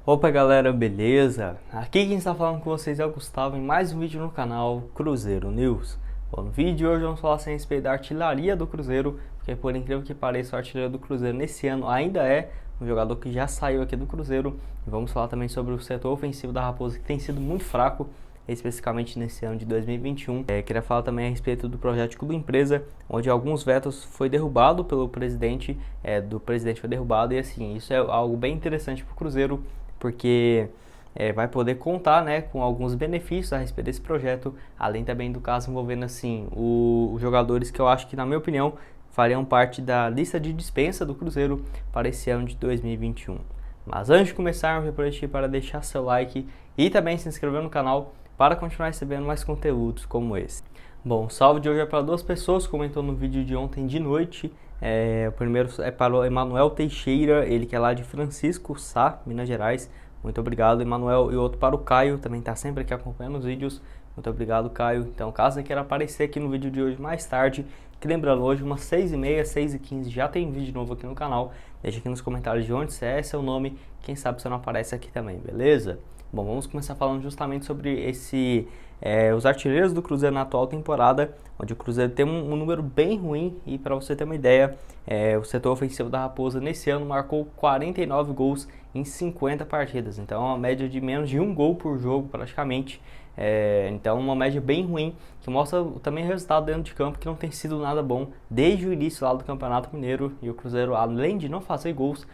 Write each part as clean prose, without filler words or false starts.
Opa galera, beleza? Aqui quem está falando com vocês é o Gustavo em mais um vídeo no canal Cruzeiro News. Bom, no vídeo de hoje vamos falar a respeito da artilharia do Cruzeiro, porque por incrível que pareça o artilheiro do Cruzeiro nesse ano ainda é um jogador que já saiu aqui do Cruzeiro. E vamos falar também sobre o setor ofensivo da Raposa, que tem sido muito fraco, especificamente nesse ano de 2021. Queria falar também a respeito do projeto de Clube Empresa, onde alguns vetos foi derrubado pelo presidente, do presidente foi derrubado, e assim, isso é algo bem interessante para o Cruzeiro, porque vai poder contar, né, com alguns benefícios a respeito desse projeto, além também do caso envolvendo assim os jogadores que eu acho que, na minha opinião, fariam parte da lista de dispensa do Cruzeiro para esse ano de 2021. Mas antes de começarmos, eu prometi para deixar seu like e também se inscrever no canal para continuar recebendo mais conteúdos como esse. Bom, o salve de hoje é para duas pessoas que comentou no vídeo de ontem de noite. O primeiro é para o Emanuel Teixeira, ele que é lá de Francisco Sá, Minas Gerais. Muito obrigado, Emanuel. E outro para o Caio, também está sempre aqui acompanhando os vídeos. Muito obrigado, Caio. Então, caso você queira aparecer aqui no vídeo de hoje mais tarde, que lembrando, hoje umas 6h30, 6h15 já tem vídeo novo aqui no canal. Deixa aqui nos comentários de onde você é, seu nome, quem sabe você não aparece aqui também, beleza? Bom, vamos começar falando justamente sobre os artilheiros do Cruzeiro na atual temporada, onde o Cruzeiro tem um número bem ruim. E para você ter uma ideia, o setor ofensivo da Raposa nesse ano marcou 49 gols em 50 partidas, então é uma média de menos de um gol por jogo praticamente. Então uma média bem ruim, que mostra também o resultado dentro de campo, que não tem sido nada bom desde o início lá do Campeonato Mineiro. E o Cruzeiro, além de não fazer gols,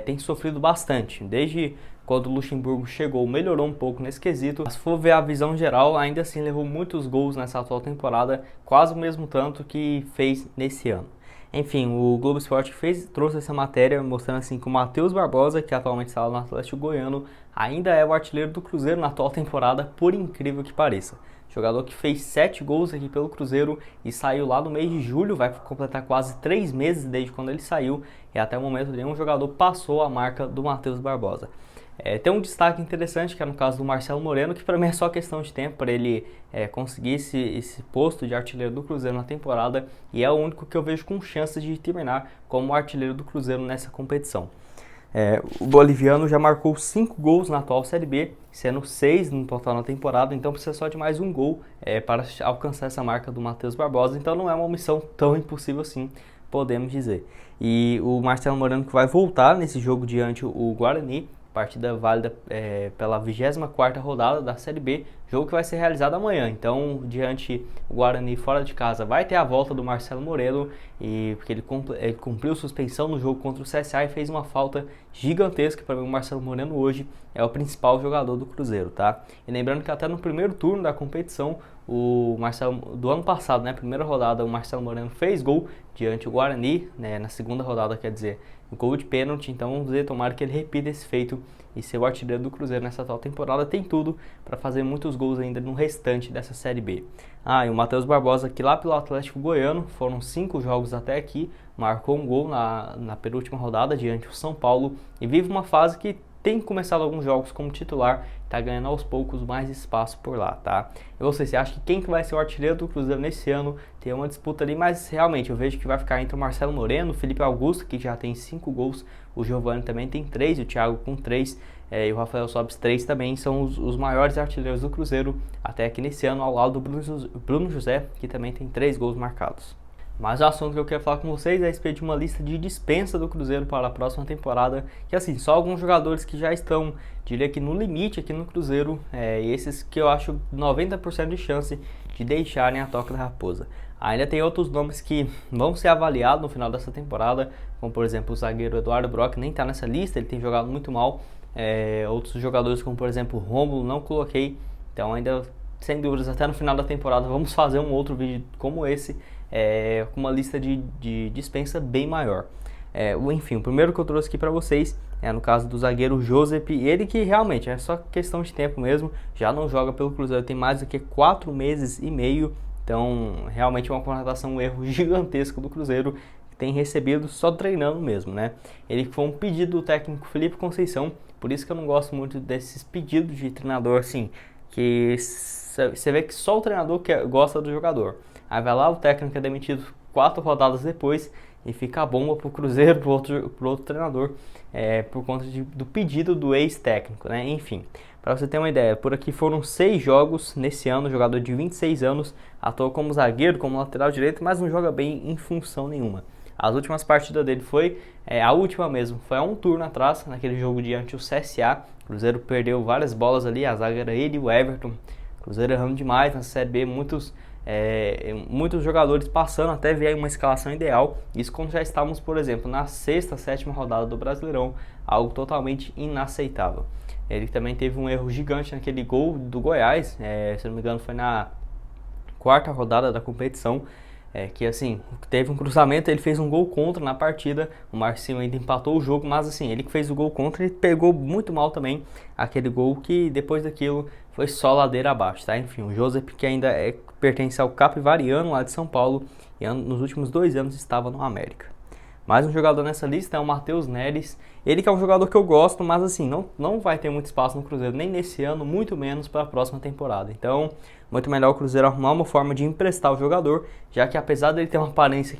tem sofrido bastante. Desde quando o Luxemburgo chegou, melhorou um pouco nesse quesito, mas se for ver a visão geral, ainda assim levou muitos gols nessa atual temporada, quase o mesmo tanto que fez nesse ano. Enfim, o Globo Esporte trouxe essa matéria mostrando assim que o Matheus Barbosa, que atualmente está lá no Atlético Goiano, ainda é o artilheiro do Cruzeiro na atual temporada, por incrível que pareça. Jogador que fez 7 gols aqui pelo Cruzeiro e saiu lá no mês de julho, vai completar quase 3 meses desde quando ele saiu, e até o momento nenhum jogador passou a marca do Matheus Barbosa. Tem um destaque interessante, que é no caso do Marcelo Moreno, que para mim é só questão de tempo para ele conseguir esse posto de artilheiro do Cruzeiro na temporada, e é o único que eu vejo com chances de terminar como artilheiro do Cruzeiro nessa competição. O boliviano já marcou 5 gols na atual Série B, sendo 6 no total na temporada, então precisa só de mais um gol para alcançar essa marca do Matheus Barbosa, então não é uma missão tão impossível assim, podemos dizer. E o Marcelo Moreno, que vai voltar nesse jogo diante o Guarani, partida válida pela 24ª rodada da Série B, jogo que vai ser realizado amanhã. Então, diante o Guarani fora de casa, vai ter a volta do Marcelo Moreno, porque ele cumpriu suspensão no jogo contra o CSA e fez uma falta gigantesca. Para mim, o Marcelo Moreno hoje é o principal jogador do Cruzeiro, tá? E lembrando que até no primeiro turno da competição, o Marcelo, do ano passado, né, primeira rodada, o Marcelo Moreno fez gol diante o Guarani, né, na segunda rodada, quer dizer, gol de pênalti. Então vamos ver, tomara que ele repita esse feito e ser o artilheiro do Cruzeiro nessa atual temporada. Tem tudo para fazer muitos gols ainda no restante dessa Série B. E o Matheus Barbosa, que lá pelo Atlético Goiano, foram 5 jogos até aqui, marcou um gol na penúltima rodada diante do São Paulo, e vive uma fase que tem começado alguns jogos como titular, tá ganhando aos poucos mais espaço por lá, tá? E você acha que quem que vai ser o artilheiro do Cruzeiro nesse ano? Tem uma disputa ali, mas realmente eu vejo que vai ficar entre o Marcelo Moreno, o Felipe Augusto, que já tem 5 gols, o Giovani também tem 3, o Thiago com 3, e o Rafael Sobis 3 também, são os maiores artilheiros do Cruzeiro até aqui nesse ano, ao lado do Bruno José, que também tem 3 gols marcados. Mas o assunto que eu quero falar com vocês é a respeito de uma lista de dispensa do Cruzeiro para a próxima temporada, que assim, só alguns jogadores que já estão, diria que no limite aqui no Cruzeiro, esses que eu acho 90% de chance de deixarem a Toca da Raposa. Ainda tem outros nomes que vão ser avaliados no final dessa temporada, como por exemplo o zagueiro Eduardo Brock, nem está nessa lista, ele tem jogado muito mal. Outros jogadores como por exemplo o Rômulo, não coloquei, então ainda sem dúvidas até no final da temporada vamos fazer um outro vídeo como esse, com uma lista de dispensa bem maior. Enfim, o primeiro que eu trouxe aqui para vocês é no caso do zagueiro Josep, ele que realmente é só questão de tempo mesmo, já não joga pelo Cruzeiro tem mais do que 4 meses e meio, então realmente é uma contratação, um erro gigantesco do Cruzeiro, que tem recebido só treinando mesmo, né? Ele foi um pedido do técnico Felipe Conceição, por isso que eu não gosto muito desses pedidos de treinador assim, que você vê que só o treinador gosta do jogador. Aí vai lá, o técnico é demitido 4 rodadas depois e fica a bomba pro Cruzeiro, pro outro treinador, por conta do pedido do ex-técnico, né? Enfim, para você ter uma ideia, por aqui foram 6 jogos nesse ano, jogador de 26 anos, atuou como zagueiro, como lateral direito, mas não joga bem em função nenhuma. As últimas partidas dele foi, a última mesmo, foi há um turno atrás, naquele jogo diante do CSA. O Cruzeiro perdeu várias bolas ali, a zaga era ele e o Everton. O Cruzeiro errando demais na Série B, muitos jogadores passando até ver aí uma escalação ideal. Isso quando já estávamos, por exemplo, na 6ª, 7ª rodada do Brasileirão, algo totalmente inaceitável. Ele também teve um erro gigante naquele gol do Goiás, se não me engano foi na 4ª rodada da competição, que assim, teve um cruzamento, ele fez um gol contra na partida, o Marcinho ainda empatou o jogo, mas assim, ele que fez o gol contra, ele pegou muito mal também aquele gol, que depois daquilo foi só ladeira abaixo, tá? Enfim, o Joseph, que ainda pertence ao Capivariano lá de São Paulo, e nos últimos 2 anos estava no América. Mais um jogador nessa lista é o Matheus Neres. Ele que é um jogador que eu gosto, mas assim, não vai ter muito espaço no Cruzeiro, nem nesse ano, muito menos para a próxima temporada. Então, muito melhor o Cruzeiro arrumar uma forma de emprestar o jogador, já que apesar dele ter uma aparência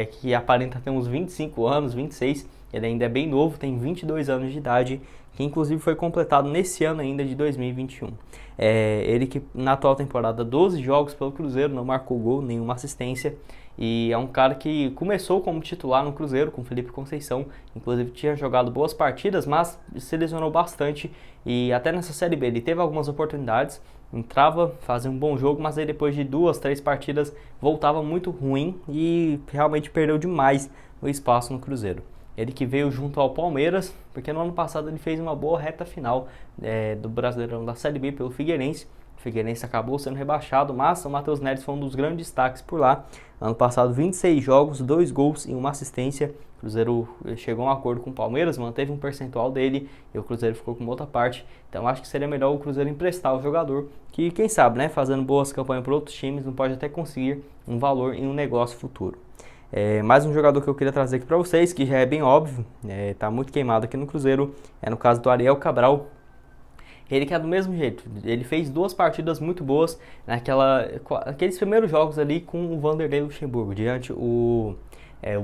que aparenta ter uns 25 anos, 26, ele ainda é bem novo, tem 22 anos de idade, que inclusive foi completado nesse ano ainda de 2021. Ele que na atual temporada, 12 jogos pelo Cruzeiro, não marcou gol, nenhuma assistência, e é um cara que começou como titular no Cruzeiro com Felipe Conceição, inclusive tinha jogado boas partidas, mas se lesionou bastante, e até nessa Série B ele teve algumas oportunidades, entrava, fazia um bom jogo, mas aí depois de 2, 3 partidas voltava muito ruim e realmente perdeu demais o espaço no Cruzeiro. Ele que veio junto ao Palmeiras, porque no ano passado ele fez uma boa reta final do Brasileirão da Série B pelo Figueirense. O Figueirense acabou sendo rebaixado, mas o Matheus Neres foi um dos grandes destaques por lá. Ano passado, 26 jogos, 2 gols e 1 assistência. O Cruzeiro chegou a um acordo com o Palmeiras, manteve um percentual dele e o Cruzeiro ficou com outra parte. Então acho que seria melhor o Cruzeiro emprestar o jogador, que quem sabe, né, fazendo boas campanhas para outros times, não pode até conseguir um valor em um negócio futuro. Mais um jogador que eu queria trazer aqui para vocês, que já é bem óbvio, tá muito queimado aqui no Cruzeiro, no caso do Ariel Cabral. Ele que é do mesmo jeito, ele fez 2 partidas muito boas naqueles primeiros jogos ali com o Vanderlei Luxemburgo, diante o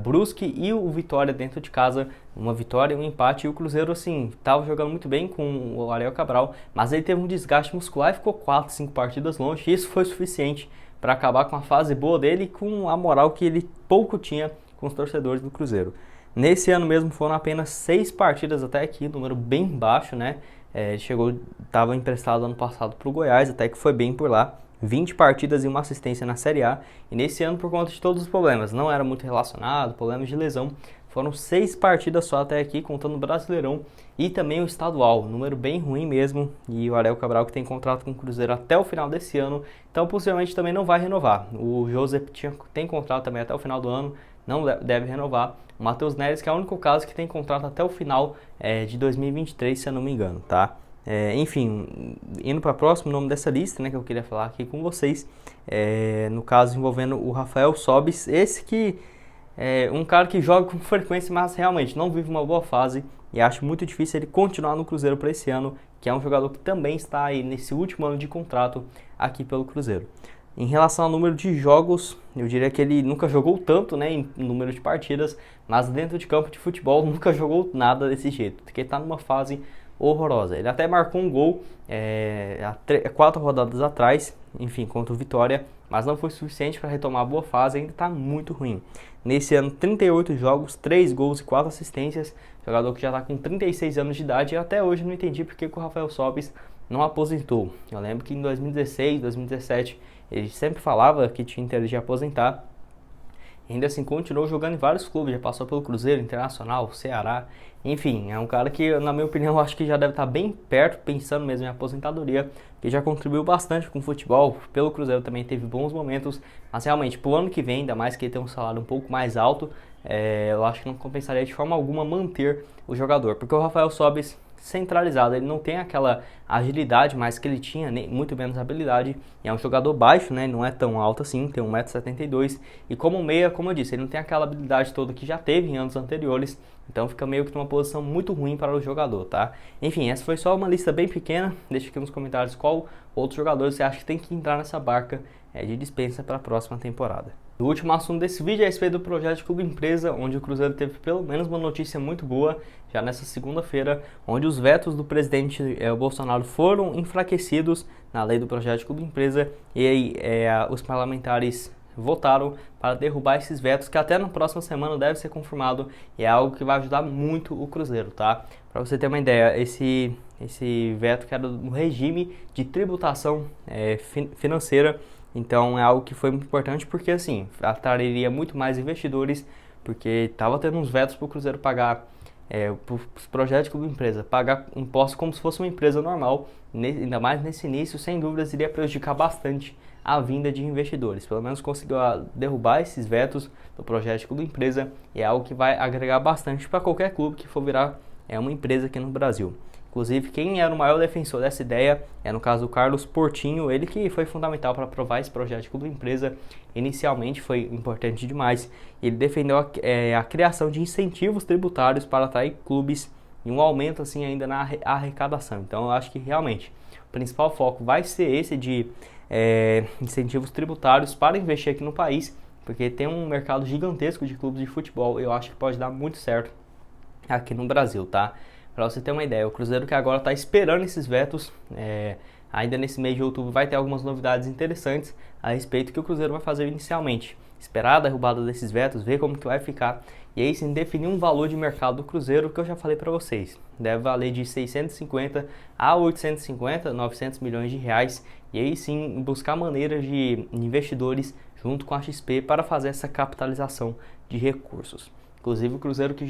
Brusque e o Vitória dentro de casa, uma vitória e um empate, e o Cruzeiro assim, estava jogando muito bem com o Ariel Cabral, mas ele teve um desgaste muscular e ficou 4, 5 partidas longe, e isso foi suficiente para acabar com a fase boa dele e com a moral que ele pouco tinha com os torcedores do Cruzeiro. Nesse ano mesmo foram apenas 6 partidas até aqui, número bem baixo, né? Estava emprestado ano passado para o Goiás, até que foi bem por lá. 20 partidas e 1 assistência na Série A. E nesse ano, por conta de todos os problemas, não era muito relacionado, problemas de lesão, foram 6 partidas só até aqui, contando o Brasileirão e também o Estadual. Número bem ruim mesmo. E o Ariel Cabral, que tem contrato com o Cruzeiro até o final desse ano, então possivelmente também não vai renovar. O Joseph tem contrato também até o final do ano, não deve renovar. O Matheus Neres, que é o único caso que tem contrato até o final de 2023, se eu não me engano, tá? Enfim, indo para o próximo nome dessa lista, né, que eu queria falar aqui com vocês, no caso envolvendo o Rafael Sobis, esse que é um cara que joga com frequência, mas realmente não vive uma boa fase, e acho muito difícil ele continuar no Cruzeiro para esse ano, que é um jogador que também está aí nesse último ano de contrato aqui pelo Cruzeiro. Em relação ao número de jogos, eu diria que ele nunca jogou tanto, né, em número de partidas, mas dentro de campo de futebol nunca jogou nada desse jeito, porque está numa fase horrorosa. Ele até marcou um gol 4 rodadas atrás, enfim, contra o Vitória, mas não foi suficiente para retomar a boa fase, ainda está muito ruim. Nesse ano, 38 jogos, 3 gols e 4 assistências, jogador que já está com 36 anos de idade, e até hoje não entendi porque o Rafael Sobis não aposentou. Eu lembro que em 2016, 2017, ele sempre falava que tinha interesse de aposentar, e ainda assim continuou jogando em vários clubes, já passou pelo Cruzeiro, Internacional, Ceará, enfim, é um cara que, na minha opinião, eu acho que já deve estar bem perto, pensando mesmo em aposentadoria, que já contribuiu bastante com o futebol, pelo Cruzeiro também teve bons momentos, mas realmente, pro ano que vem, ainda mais que ele tem um salário um pouco mais alto, eu acho que não compensaria de forma alguma manter o jogador, porque o Rafael Sobis, centralizado, ele não tem aquela agilidade mais que ele tinha, nem muito menos habilidade, e é um jogador baixo, né, não é tão alto assim, tem 1,72 m, e como meia, como eu disse, ele não tem aquela habilidade toda que já teve em anos anteriores, então fica meio que numa posição muito ruim para o jogador, tá? Enfim, essa foi só uma lista bem pequena, deixa aqui nos comentários qual outros jogadores você acha que tem que entrar nessa barca de dispensa para a próxima temporada. O último assunto desse vídeo é a respeito do projeto de Clube Empresa, onde o Cruzeiro teve pelo menos uma notícia muito boa já nessa segunda-feira, onde os vetos do presidente Bolsonaro foram enfraquecidos na lei do projeto de Clube Empresa e aí os parlamentares votaram para derrubar esses vetos, que até na próxima semana deve ser confirmado, e é algo que vai ajudar muito o Cruzeiro, tá? Para você ter uma ideia, esse veto que era do regime de tributação financeira. Então é algo que foi muito importante porque assim, atrairia muito mais investidores, porque estava tendo uns vetos para o Cruzeiro pagar os projetos como empresa, pagar impostos como se fosse uma empresa normal, ainda mais nesse início, sem dúvidas iria prejudicar bastante a vinda de investidores. Pelo menos conseguiu derrubar esses vetos do projeto de clube empresa e é algo que vai agregar bastante para qualquer clube que for virar uma empresa aqui no Brasil. Inclusive, quem era o maior defensor dessa ideia é, no caso, o Carlos Portinho, ele que foi fundamental para aprovar esse projeto de clube empresa. Inicialmente foi importante demais. Ele defendeu a criação de incentivos tributários para atrair clubes e um aumento assim ainda na arrecadação. Então, eu acho que realmente o principal foco vai ser esse de incentivos tributários para investir aqui no país, porque tem um mercado gigantesco de clubes de futebol. Eu acho que pode dar muito certo aqui no Brasil, tá? Para você ter uma ideia, o Cruzeiro que agora está esperando esses vetos, ainda nesse mês de outubro vai ter algumas novidades interessantes a respeito do que o Cruzeiro vai fazer inicialmente. Esperar a derrubada desses vetos, ver como que vai ficar e aí sim definir um valor de mercado do Cruzeiro que eu já falei para vocês. Deve valer de 650 a 850, 900 milhões de reais e aí sim buscar maneiras de investidores junto com a XP para fazer essa capitalização de recursos. Inclusive o Cruzeiro que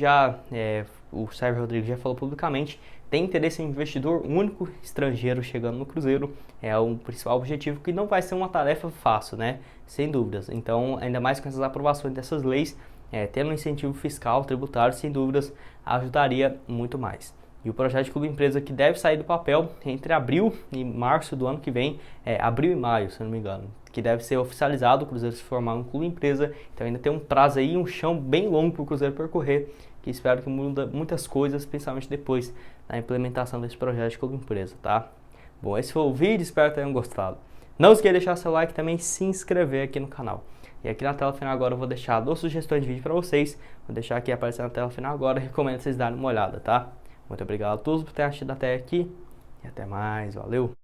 o Sérgio Rodrigues já falou publicamente, tem interesse em investidor único estrangeiro chegando no Cruzeiro, é o principal objetivo, que não vai ser uma tarefa fácil, né? Sem dúvidas. Então, ainda mais com essas aprovações dessas leis, tendo um incentivo fiscal, tributário, sem dúvidas, ajudaria muito mais. E o projeto de clube empresa que deve sair do papel entre abril e março do ano que vem, abril e maio, se eu não me engano, que deve ser oficializado o Cruzeiro se formar um clube empresa. Então ainda tem um prazo aí, um chão bem longo para o Cruzeiro percorrer, que espero que muda muitas coisas, principalmente depois da implementação desse projeto de clube empresa, tá? Bom, esse foi o vídeo, espero que tenham gostado. Não esqueça de deixar seu like e também se inscrever aqui no canal. E aqui na tela final agora eu vou deixar 2 sugestões de vídeo para vocês. Vou deixar aqui aparecendo na tela final agora, recomendo vocês darem uma olhada, tá? Muito obrigado a todos por terem assistido até aqui e até mais, valeu!